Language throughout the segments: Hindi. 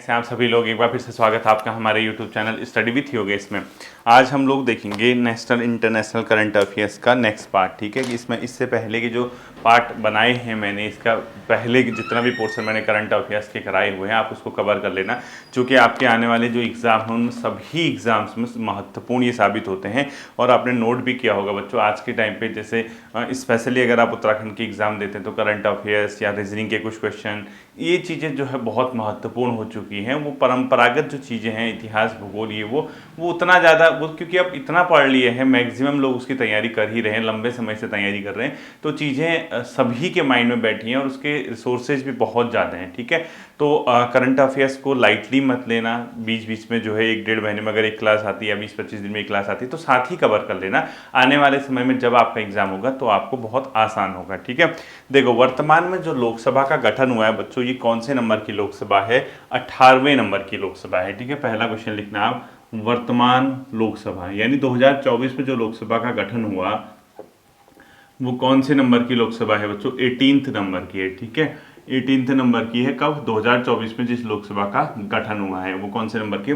कैसे आप सभी लोग। एक बार फिर से स्वागत है आपका हमारे YouTube channel study with Yogesh में। आज हम लोग देखेंगे नेशनल इंटरनेशनल करंट अफेयर्स का नेक्स्ट पार्ट। ठीक है कि इसमें इससे पहले के जो पार्ट बनाए हैं मैंने, इसका पहले जितना भी पोर्शन मैंने करंट अफेयर्स के कराए हुए हैं आप उसको कवर कर लेना, क्योंकि आपके आने वाले जो एग्ज़ाम हैं उन सभी एग्ज़ाम्स में महत्वपूर्ण ये साबित होते हैं। और आपने नोट भी किया होगा बच्चों, आज के टाइम पे जैसे स्पेशली अगर आप उत्तराखंड की एग्ज़ाम देते हैं तो करंट अफेयर्स या रीजनिंग के कुछ क्वेश्चन, ये चीज़ें जो है बहुत महत्वपूर्ण हो चुकी हैं। वो परंपरागत जो चीज़ें हैं, इतिहास भूगोल, ये वो उतना ज़्यादा वो, क्योंकि अब इतना पढ़ लिए हैं, मैक्सिमम लोग उसकी तैयारी कर ही रहे हैं, लंबे समय से तैयारी कर रहे हैं, तो चीज़ें सभी के माइंड में बैठी हैं और उसके रिसोर्सेज भी बहुत ज़्यादा हैं। ठीक है, तो करंट अफेयर्स को लाइटली मत लेना। बीच बीच में जो है 1-1.5 महीने में अगर एक क्लास आती है या 20-25 दिन में एक क्लास आती है तो साथ ही कवर कर लेना। आने वाले समय में जब आपका एग्जाम होगा तो आपको बहुत आसान होगा। ठीक है, देखो वर्तमान में जो लोकसभा का गठन हुआ है बच्चों, ये कौन से नंबर की लोकसभा है? 18वें नंबर की लोकसभा है। ठीक है, पहला क्वेश्चन लिखना आप, वर्तमान लोकसभा यानी 2024 में जो लोकसभा का गठन हुआ वो कौन से नंबर की लोकसभा है बच्चों? 18th नंबर की है। ठीक है, 18th नंबर की है। कब? 2024 में जिस लोकसभा का गठन हुआ है वो कौन से नंबर की?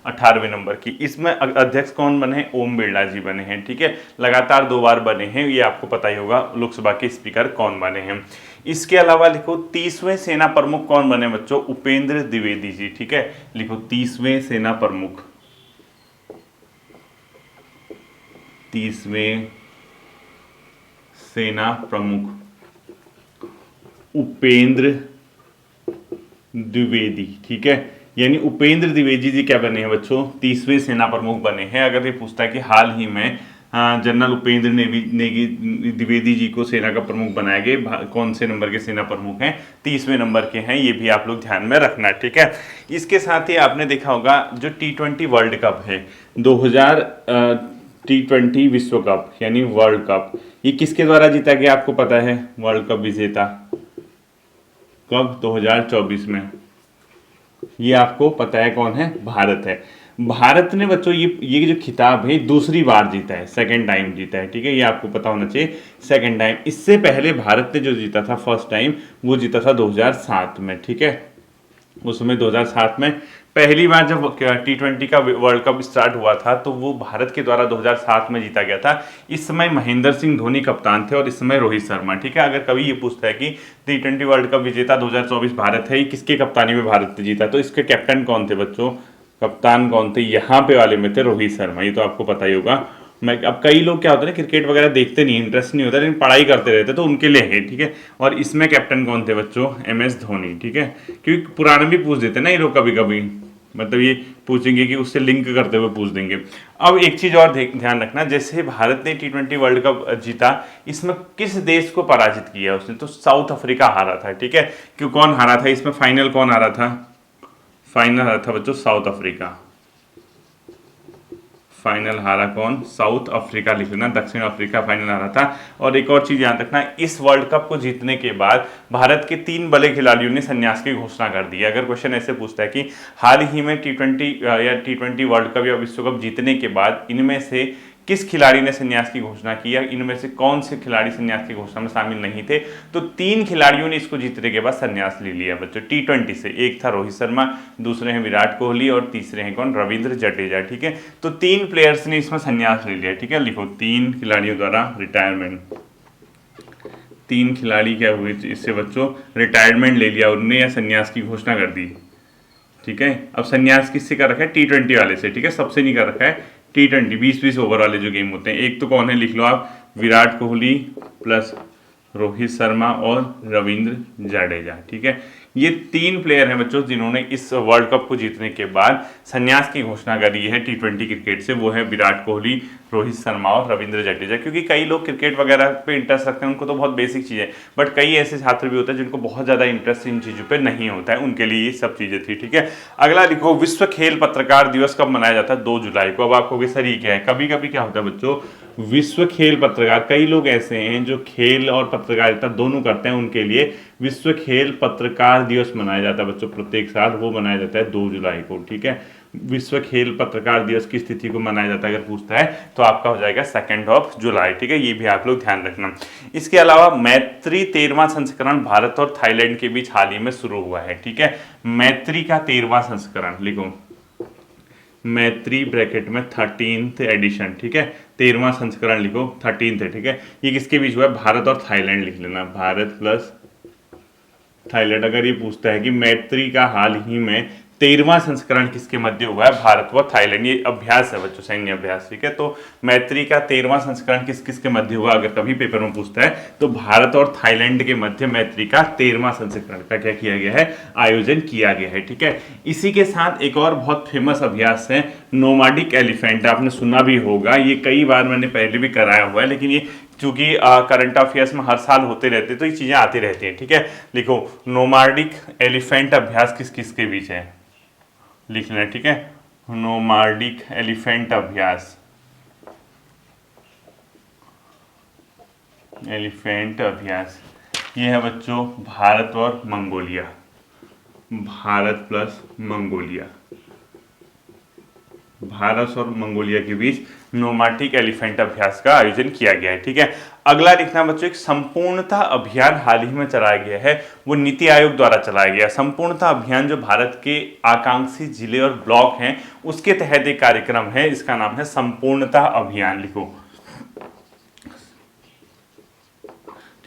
18वें नंबर की। इसमें अध्यक्ष कौन बने हैं? ओम बिरला जी बने हैं। ठीक है, लगातार 2 बार बने हैं, ये आपको पता ही होगा। लोकसभा के स्पीकर कौन बने हैं? इसके अलावा लिखो 30वें सेना प्रमुख कौन बने बच्चों? उपेंद्र द्विवेदी जी। ठीक है, लिखो 30वें सेना प्रमुख, 30वें सेना प्रमुख उपेंद्र द्विवेदी। ठीक है, यानी उपेंद्र द्विवेदी जी क्या बने हैं बच्चों? 30वें सेना प्रमुख बने हैं। अगर ये पूछता है कि हाल ही में जनरल उपेंद्र द्विवेदी जी को सेना का प्रमुख बनाए गए, कौन से नंबर के सेना प्रमुख हैं? 30वें नंबर के हैं। ये भी आप लोग ध्यान में रखना। ठीक है, इसके साथ ही आपने देखा होगा जो T20 वर्ल्ड कप है 2000 T20 विश्व कप यानी वर्ल्ड कप, ये किसके द्वारा जीता गया आपको पता है? वर्ल्ड कप विजेता कब? 2024 में। ये आपको पता है कौन है? भारत है। भारत ने बच्चों ये जो खिताब है दूसरी बार जीता है, सेकंड टाइम जीता है। ठीक है, ये आपको पता होना चाहिए, सेकंड टाइम। इससे पहले भारत ने जो जीता था फर्स्ट टाइम, वो जीता था 2007 में। ठीक है, उस समय 2007 में पहली बार जब T20 का वर्ल्ड कप स्टार्ट हुआ था तो वो भारत के द्वारा 2007 में जीता गया था। इस समय महेंद्र सिंह धोनी कप्तान थे और इस समय रोहित शर्मा। ठीक है, अगर कभी ये पूछता है कि T20 वर्ल्ड कप विजेता 2024 भारत है, ये किसके कप्तानी में भारत ने जीता, तो इसके कैप्टन कौन थे बच्चों? कप्तान कौन थे? यहाँ पे वाले में थे रोहित शर्मा। ये तो आपको पता ही होगा। मैं अब कई लोग क्या होता है ना, क्रिकेट वगैरह देखते नहीं, इंटरेस्ट नहीं होता, लेकिन पढ़ाई करते रहते, तो उनके लिए है। ठीक है, और इसमें कैप्टन कौन थे बच्चों? MS धोनी। ठीक है, क्योंकि पुराने भी पूछ देते ना ये लोग कभी कभी, मतलब ये पूछेंगे कि उससे लिंक करते हुए पूछ देंगे। अब एक चीज और ध्यान रखना, जैसे भारत ने T20 वर्ल्ड कप जीता, इसमें किस देश को पराजित किया उसने? तो साउथ अफ्रीका हारा था। ठीक है, क्यों? कौन हारा था इसमें? फाइनल कौन हारा था? फाइनल हारा था बच्चों साउथ अफ्रीका। फाइनल हारा कौन? साउथ अफ्रीका लिख लेना, दक्षिण अफ्रीका फाइनल हारा था। और एक और चीज याद रखना, इस वर्ल्ड कप को जीतने के बाद भारत के 3 बड़े खिलाड़ियों ने संन्यास की घोषणा कर दी है। अगर क्वेश्चन ऐसे पूछता है कि हाल ही में T20 वर्ल्ड कप या विश्व कप जीतने के बाद इनमें से किस खिलाड़ी ने संन्यास की घोषणा की, या इनमें से कौन से खिलाड़ी संन्यास की घोषणा में शामिल नहीं थे, तो 3 खिलाड़ियों ने इसको जीतने के बाद संन्यास ले लिया बच्चों T20 से। एक था रोहित शर्मा, दूसरे हैं विराट कोहली और तीसरे हैं कौन? रविंद्र जडेजा। ठीक है, तो 3 प्लेयर्स ने इसमें संन्यास ले लिया। ठीक है, लिखो 3 खिलाड़ियों द्वारा रिटायरमेंट। 3 खिलाड़ी क्या हुए इससे बच्चों? रिटायरमेंट ले लिया उन्होंने या संन्यास की घोषणा कर दी। ठीक है, अब संन्यास किससे कर रखा है? T20 वाले से। ठीक है, सबसे नहीं कर रखा है। T20 20-20 ओवर वाले जो गेम होते हैं, एक तो कौन है लिख लो आप, विराट कोहली प्लस रोहित शर्मा और रविंद्र जडेजा। ठीक है, ये 3 प्लेयर हैं बच्चों जिन्होंने इस वर्ल्ड कप को जीतने के बाद संन्यास की घोषणा करी है T20 क्रिकेट से। वो है विराट कोहली, रोहित शर्मा और रविंद्र जडेजा। क्योंकि कई लोग क्रिकेट वगैरह पे इंटरेस्ट रखते हैं, उनको तो बहुत बेसिक चीज़ें, बट कई ऐसे छात्र भी होते हैं जिनको बहुत ज़्यादा इंटरेस्ट इन चीज़ों पर नहीं होता है, उनके लिए ये सब चीज़ें थी। ठीक है, अगला लिखो, विश्व खेल पत्रकार दिवस कब मनाया जाता है? 2 जुलाई को। अब आप कहोगे सर ये क्या है? कभी कभी क्या होता है बच्चों, विश्व खेल पत्रकार, कई लोग ऐसे हैं जो खेल और पत्रकारिता दोनों करते हैं, उनके लिए विश्व खेल पत्रकार दिवस मनाया जाता है बच्चों प्रत्येक साल। वो मनाया जाता है 2 जुलाई को, ठीक है। विश्व खेल पत्रकार दिवस किस तिथि को मनाया जाता है अगर पूछता है तो आपका हो जाएगा 2 जुलाई, ठीक है। ये भी आप लोग ध्यान रखना। इसके अलावा मैत्री 13वां संस्करण भारत और थाईलैंड के बीच हाल ही में शुरू हुआ है, ठीक है। मैत्री का 13वां संस्करण लिखो, मैत्री ब्रैकेट में 13th एडिशन, ठीक है। 13वां संस्करण लिखो, 13th है, ठीक है। ये किसके बीच हुआ है? भारत और थाईलैंड लिख लेना, भारत प्लस थाईलैंड। अगर ये पूछता है कि मैत्री का हाल ही में 13वां संस्करण किसके मध्य हुआ है? भारत व थाईलैंड। ये अभ्यास है बच्चों, सैन्य अभ्यास, ठीक है। तो मैत्री का 13वां संस्करण किस किस के मध्य हुआ अगर कभी पेपर में पूछता है तो भारत और थाईलैंड के मध्य मैत्री का 13वां संस्करण का क्या किया गया है? आयोजन किया गया है, ठीक है। इसी के साथ एक और बहुत फेमस अभ्यास है नोमाडिक एलिफेंट, आपने सुना भी होगा, ये कई बार मैंने पहले भी कराया हुआ है, लेकिन ये चूंकि करंट अफेयर्स में हर साल होते रहते तो ये चीजें आती रहती हैं, ठीक है। लिखो, नोमाडिक एलिफेंट अभ्यास किस किस के बीच है? लिख लें, ठीक है। नोमाडिक एलिफेंट अभ्यास, एलिफेंट अभ्यास ये है बच्चों भारत और Mongolia, Bharat plus Mongolia, Bharat और मंगोलिया के बीच नोमाटिक एलिफेंट अभ्यास का आयोजन किया गया है, ठीक है। अगला लिखना बच्चों, एक संपूर्णता अभियान हाल ही में चलाया गया है, वो नीति आयोग द्वारा चलाया गया। संपूर्णता अभियान जो भारत के आकांक्षी जिले और ब्लॉक हैं उसके तहत एक कार्यक्रम है, इसका नाम है संपूर्णता अभियान, लिखो,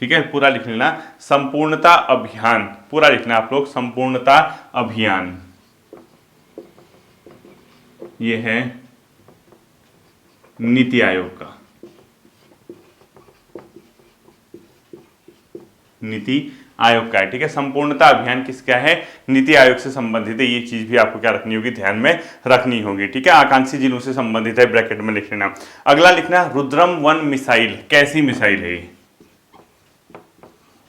ठीक है। पूरा लिख लेना, संपूर्णता अभियान, पूरा लिखना आप लोग, संपूर्णता अभियान ये है नीति आयोग का, नीति आयोग का है, ठीक है। संपूर्णता अभियान किसका है? नीति आयोग से संबंधित है। ये चीज भी आपको क्या रखनी होगी? ध्यान में रखनी होगी, ठीक है। आकांक्षी जिलों से संबंधित है, ब्रैकेट में लिख लेना। अगला लिखना, रुद्रम 1 मिसाइल, कैसी मिसाइल है?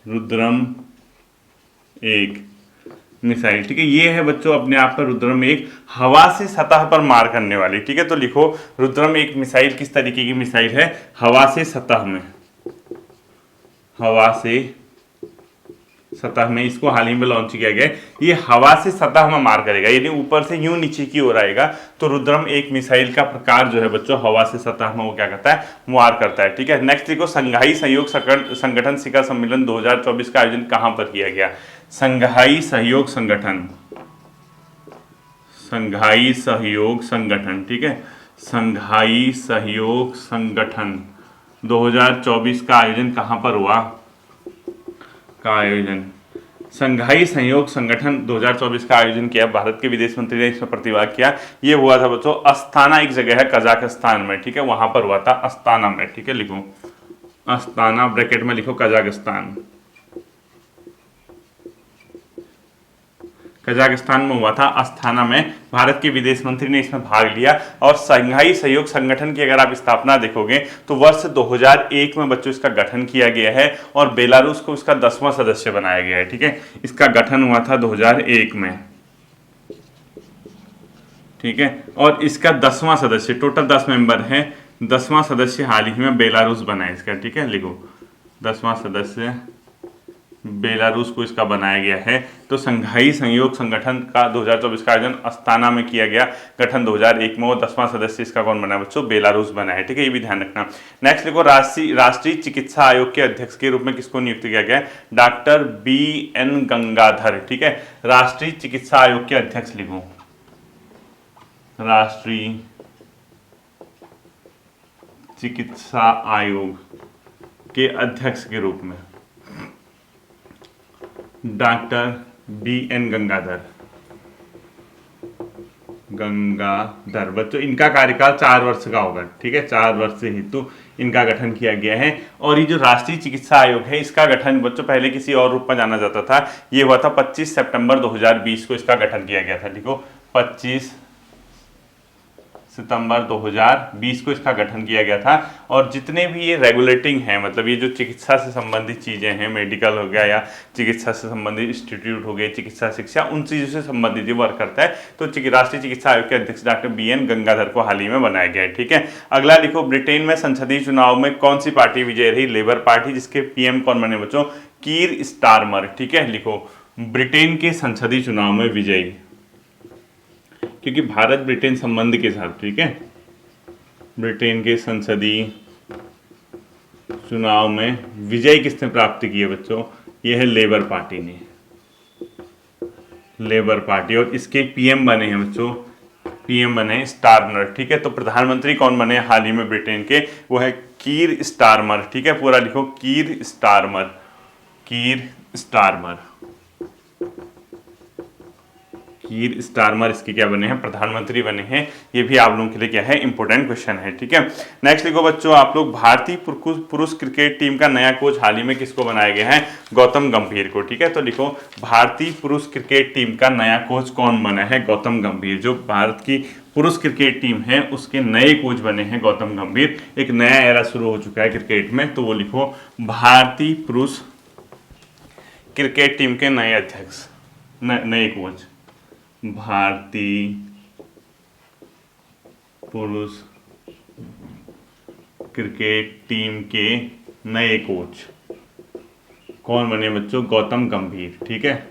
रुद्रम 1 मिसाइल, ठीक है। ये है बच्चों अपने आप पर रुद्रम 1 हवा से सतह पर मार करने वाली, ठीक है। तो लिखो, रुद्रम 1 मिसाइल किस तरीके की मिसाइल है? हवा से सतह में, हवा से सतह में इसको हाल ही में लॉन्च किया गया है। ये हवा से सतह में मार करेगा, यानी ऊपर से यूं नीचे की ओर आएगा। तो रुद्रम 1 मिसाइल का प्रकार जो है बच्चों हवा से सतह में वो क्या करता है? वार करता है, ठीक है। नेक्स्ट देखो, संघाई सहयोग संगठन शिखर सम्मेलन 2024 का आयोजन कहां पर किया गया? संघाई सहयोग संगठन, संघाई सहयोग संगठन, ठीक है। संघाई सहयोग संगठन 2024 का आयोजन कहां पर हुआ? का आयोजन संघाई सहयोग संगठन 2024 का आयोजन किया, भारत के विदेश मंत्री ने इसमें प्रतिभाग किया। ये हुआ था बच्चों अस्ताना, एक जगह है कजाकिस्तान में, ठीक है, वहां पर हुआ था अस्ताना में, ठीक है। लिखो अस्ताना, ब्रैकेट में लिखो कजाकिस्तान, कजाकिस्तान में हुआ था अस्ताना में। भारत के विदेश मंत्री ने इसमें भाग लिया। और संघाई सहयोग संगठन की अगर आप स्थापना देखोगे तो वर्ष 2001 में बच्चों इसका गठन किया गया है और बेलारूस को इसका 10वां सदस्य बनाया गया है, ठीक है। इसका गठन हुआ था 2001 में, ठीक है। और इसका 10वां सदस्य, टोटल 10 मेंबर है, 10वां सदस्य हाल ही में बेलारूस बना है इसका, ठीक है। लिखो 10वां सदस्य बेलारूस को इसका बनाया गया है। तो संघाई सहयोग संगठन का 2024 का आयोजन अस्ताना में किया गया, गठन 2001 में, वो 10वां सदस्य इसका कौन बना है बच्चों? बेलारूस बना है, ठीक है। ये भी ध्यान रखना। नेक्स्ट देखो, राष्ट्रीय चिकित्सा आयोग के अध्यक्ष के रूप में किसको नियुक्त किया गया? डॉक्टर BN गंगाधर, ठीक है। राष्ट्रीय चिकित्सा आयोग के अध्यक्ष लिखो, राष्ट्रीय चिकित्सा आयोग के अध्यक्ष के रूप में डॉक्टर BN गंगाधर, गंगाधर बच्चों, इनका कार्यकाल 4 वर्ष का होगा, ठीक है। 4 वर्ष से हेतु इनका गठन किया गया है। और ये जो राष्ट्रीय चिकित्सा आयोग है इसका गठन बच्चों पहले किसी और रूप में जाना जाता था, ये हुआ था 25 सितंबर 2020 को इसका गठन किया गया था। देखो 25 सितंबर 2020 को इसका गठन किया गया था। और जितने भी ये रेगुलेटिंग हैं, मतलब ये जो चिकित्सा से संबंधित चीज़ें हैं, मेडिकल हो गया या चिकित्सा से संबंधित इंस्टीट्यूट हो गए, चिकित्सा शिक्षा, उन चीज़ों से संबंधित ये वर्क करता है। तो राष्ट्रीय चिकित्सा आयोग के अध्यक्ष डॉक्टर BN गंगाधर को हाल ही में बनाया गया है। ठीक है, अगला लिखो, ब्रिटेन में संसदीय चुनाव में कौन सी पार्टी विजय रही? लेबर पार्टी, जिसके PM कौन बने बच्चों? कीर स्टारमर। ठीक है, लिखो ब्रिटेन के संसदीय चुनाव में विजयी, क्योंकि भारत ब्रिटेन संबंध के साथ, ठीक है, ब्रिटेन के संसदीय चुनाव में विजय किसने प्राप्त की है बच्चों? यह है लेबर पार्टी ने, लेबर पार्टी। और इसके PM बने हैं बच्चों, PM बने हैं स्टारमर। ठीक है, तो प्रधानमंत्री कौन बने हाल ही में ब्रिटेन के? वो है कीर स्टारमर। ठीक है, पूरा लिखो, कीर स्टारमर, कीर स्टारमर, कीर स्टारमर इसके क्या बने हैं? प्रधानमंत्री बने हैं। ये भी आप लोगों के लिए क्या है? इंपॉर्टेंट क्वेश्चन है। ठीक है, नेक्स्ट लिखो बच्चों, आप लोग, भारतीय पुरुष क्रिकेट टीम का नया कोच हाल ही में किसको बनाया गया है? गौतम गंभीर को। ठीक है, तो लिखो, भारतीय पुरुष क्रिकेट टीम का नया कोच कौन बना है? गौतम गंभीर। जो भारत की पुरुष क्रिकेट टीम है उसके नए कोच बने हैं गौतम गंभीर। एक नया एरा शुरू हो चुका है क्रिकेट में, तो वो लिखो, भारतीय पुरुष क्रिकेट टीम के नए अध्यक्ष, नए कोच, भारतीय पुरुष क्रिकेट टीम के नए कोच कौन बने बच्चों? गौतम गंभीर। ठीक है,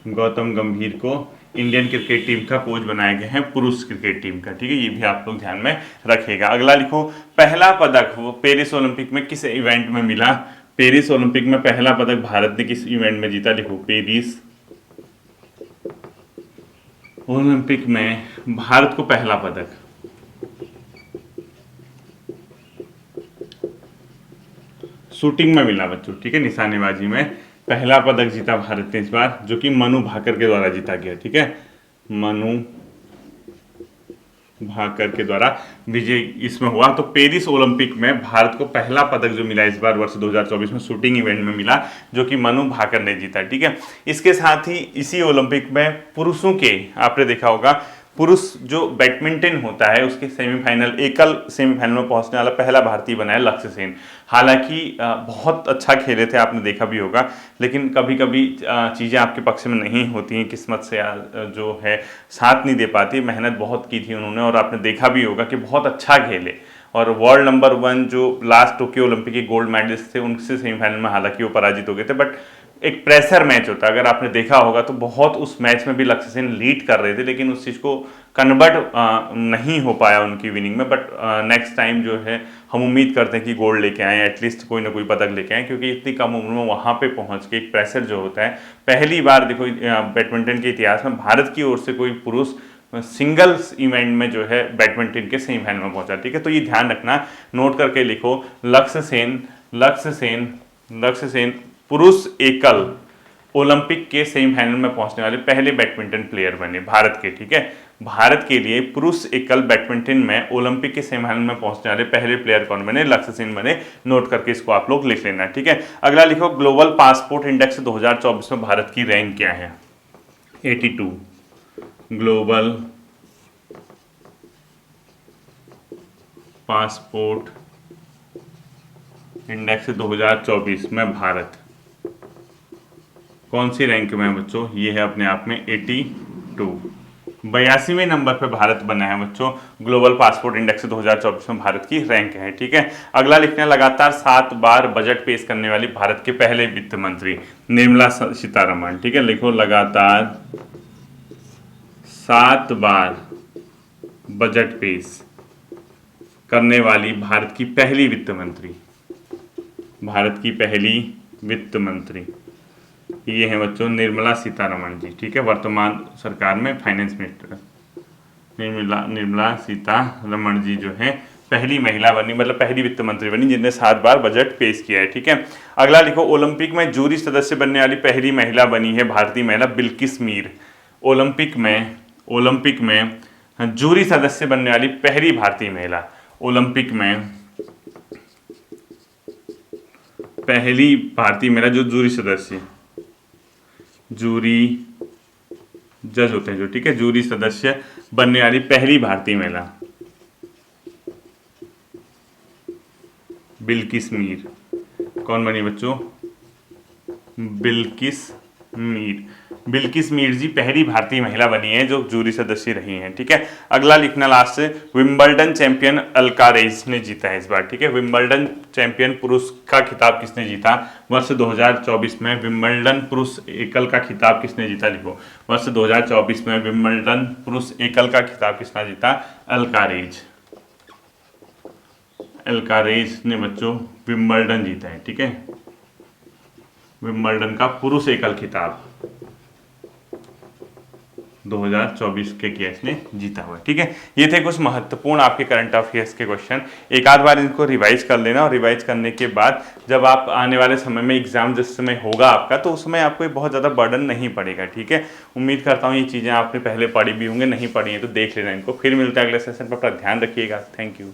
गौतम गंभीर को इंडियन क्रिकेट टीम का कोच बनाया गया है, पुरुष क्रिकेट टीम का। ठीक है, ये भी आप लोग ध्यान में रखिएगा। अगला लिखो, पहला पदक वो पेरिस ओलंपिक में किस इवेंट में मिला? पेरिस ओलंपिक में पहला पदक भारत ने किस इवेंट में जीता? लिखो, पेरिस ओलंपिक में भारत को पहला पदक शूटिंग में मिला बच्चों। ठीक है, निशानेबाजी में पहला पदक जीता भारत ने इस बार, जो कि मनु भाकर के द्वारा जीता गया। ठीक है, मनु भाकर के द्वारा विजय इसमें हुआ। तो पेरिस ओलंपिक में भारत को पहला पदक जो मिला इस बार वर्ष 2024 में शूटिंग इवेंट में मिला, जो कि मनु भाकर ने जीता। ठीक है, इसके साथ ही इसी ओलंपिक में पुरुषों के, आपने देखा होगा, पुरुष जो बैडमिंटन होता है उसके सेमीफाइनल, एकल सेमीफाइनल में पहुंचने वाला पहला भारतीय बना है लक्ष्य सेन। हालांकि बहुत अच्छा खेले थे, आपने देखा भी होगा, लेकिन कभी कभी चीज़ें आपके पक्ष में नहीं होती हैं, किस्मत से जो है साथ नहीं दे पाती। मेहनत बहुत की थी उन्होंने, और आपने देखा भी होगा कि बहुत अच्छा खेले। और वर्ल्ड नंबर 1 जो लास्ट टोक्यो ओलंपिक के गोल्ड मेडलिस्ट थे, उनसे सेमीफाइनल में हालांकि वो पराजित हो गए थे, बट एक प्रेशर मैच होता है, अगर आपने देखा होगा तो बहुत उस मैच में भी लक्ष्य सेन लीड कर रहे थे, लेकिन उस चीज़ को कन्वर्ट नहीं हो पाया उनकी विनिंग में। बट नेक्स्ट टाइम जो है हम उम्मीद करते हैं कि गोल्ड लेके आएँ, एटलीस्ट कोई ना कोई पदक लेके आएँ, क्योंकि इतनी कम उम्र में वहाँ पे पहुँच के एक प्रेशर जो होता है, पहली बार देखो बैडमिंटन के इतिहास में भारत की ओर से कोई पुरुष सिंगल्स इवेंट में जो है बैडमिंटन के सेमीफाइनल में पहुंचा। ठीक है, तो ये ध्यान रखना, नोट करके लिखो, लक्ष्य सेन पुरुष एकल ओलंपिक के सेमीफाइनल में पहुंचने वाले पहले बैडमिंटन प्लेयर बने भारत के। ठीक है, भारत के लिए पुरुष एकल बैडमिंटन में ओलंपिक के सेमीफाइनल में पहुंचने वाले पहले प्लेयर कौन बने? लक्ष्य सेन बने। नोट करके इसको आप लोग लिख लेना। ठीक है, अगला लिखो, ग्लोबल पासपोर्ट इंडेक्स 2024 में भारत की रैंक क्या है? 82। ग्लोबल पासपोर्ट इंडेक्स 2024 में भारत कौन सी रैंक में है बच्चों? ये है अपने आप में 82, 82वें नंबर पे भारत बना है बच्चों। ग्लोबल पासपोर्ट इंडेक्स 2024 में भारत की रैंक है। ठीक है, अगला लिखना, लगातार 7 बार बजट पेश करने वाली भारत के पहले वित्त मंत्री निर्मला सीतारमण। ठीक है, लिखो, लगातार 7 बार बजट पेश करने वाली भारत की पहली वित्त मंत्री, भारत की पहली वित्त मंत्री ये है बच्चों निर्मला सीतारमण जी। ठीक है, वर्तमान सरकार में फाइनेंस मिनिस्टर निर्मला सीतारमण जी जो है पहली महिला बनी, मतलब पहली वित्त मंत्री बनी जिन्हें 7 बार बजट पेश किया है। ठीक है, अगला लिखो, ओलंपिक में जूरी सदस्य बनने वाली पहली महिला बनी है भारतीय महिला बिल्किस मीर। ओलंपिक में जूरी सदस्य बनने वाली पहली भारतीय महिला, ओलंपिक में पहली भारतीय महिला जो जूरी जज होते हैं जो, ठीक है, जूरी सदस्य बनने वाली पहली भारतीय महिला बिल्किस मीर। कौन बनी बच्चों? बिल्किस मीर। बिल्किस मीर जी पहली भारतीय महिला बनी है जो जूरी सदस्य रही हैं, ठीक है। अगला लिखना लास्ट से, विंबलडन चैंपियन अल्कारेज ने जीता है इस बार, ठीक है। विंबलडन चैंपियन पुरुष का खिताब किसने जीता वर्ष 2024 में? विंबलडन पुरुष एकल का खिताब किसने जीता? लिखो, वर्ष 2024 में विंबलडन पुरुष एकल का खिताब किसने जीता? अल्कारेज। अल्कारेज ने बच्चों विंबलडन जीता है, ठीक है। विंबलडन का पुरुष एकल खिताब 2024 के केस ने जीता हुआ है, ठीक है। ये थे कुछ महत्वपूर्ण आपके करंट अफेयर्स के क्वेश्चन। एक आध बार इनको रिवाइज कर लेना, और रिवाइज करने के बाद जब आप आने वाले समय में एग्जाम जिस समय होगा आपका, तो उसमें आपको बहुत ज़्यादा बर्डन नहीं पड़ेगा, ठीक है। उम्मीद करता हूँ ये चीज़ें आपने पहले पढ़ी भी होंगे, नहीं पढ़ी हैं तो देख लेना इनको। फिर मिलता है अगले सेशन पर, अपना ध्यान रखिएगा। Thank you.